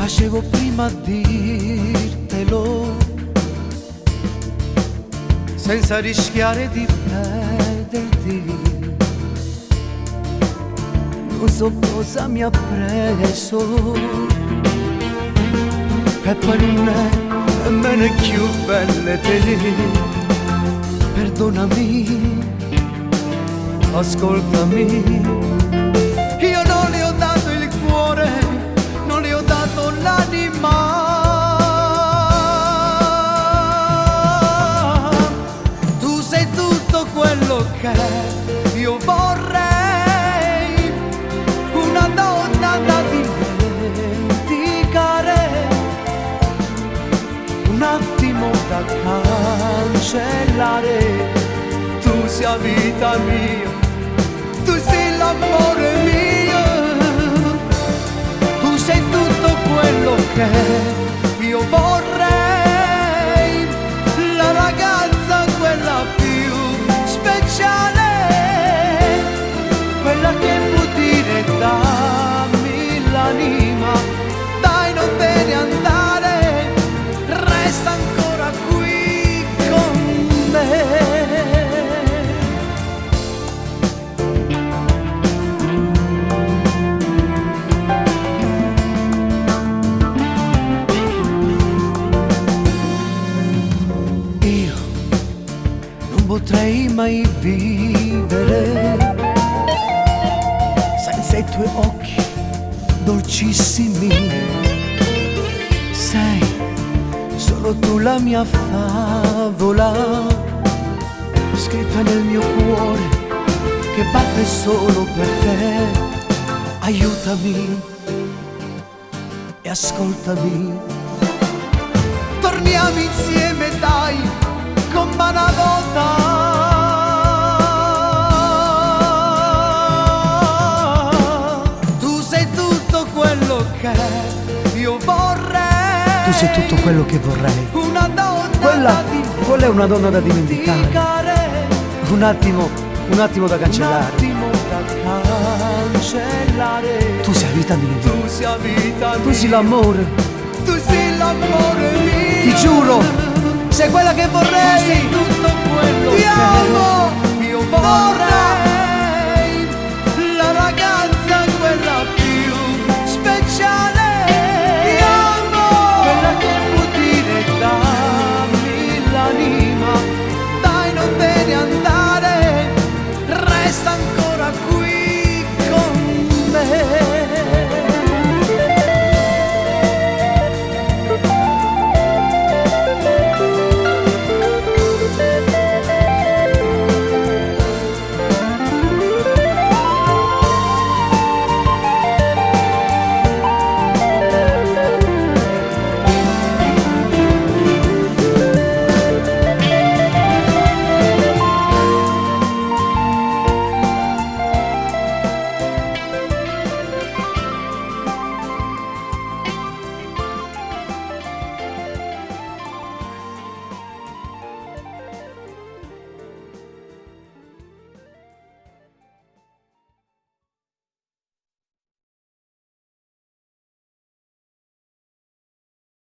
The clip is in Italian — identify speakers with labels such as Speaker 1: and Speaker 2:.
Speaker 1: facevo prima a dirtelo, senza rischiare di perderti. Non so cosa mi ha preso, e poi non è nemmeno più belle te. Perdonami, ascoltami. Io non le ho dato il cuore, non le ho dato l'anima. Tu sei tutto quello che io vorrei, una donna da dimenticare, un attimo da cancellare. Tu sei vita mia, tu sei l'amore mio, tu sei tutto quello che io vorrei, la ragazza quella più speciale, quella che può dire dammi l'anima, dai non te ne andare, resta ancora qui con me. Potrei mai vivere senza i tuoi occhi dolcissimi. Sei solo tu la mia favola, scritta nel mio cuore che batte solo per te. Aiutami e ascoltami, torniamo insieme dai, come una volta. Tu sei tutto quello che io vorrei, tu sei tutto quello che vorrei, una donna quella è una donna da dimenticare, un attimo da cancellare, tu sei vita mia, tu sei l'amore, tu sei l'amore mio, ti giuro. Sei quella che vorrei, tu sei tutto quello che io vorrei.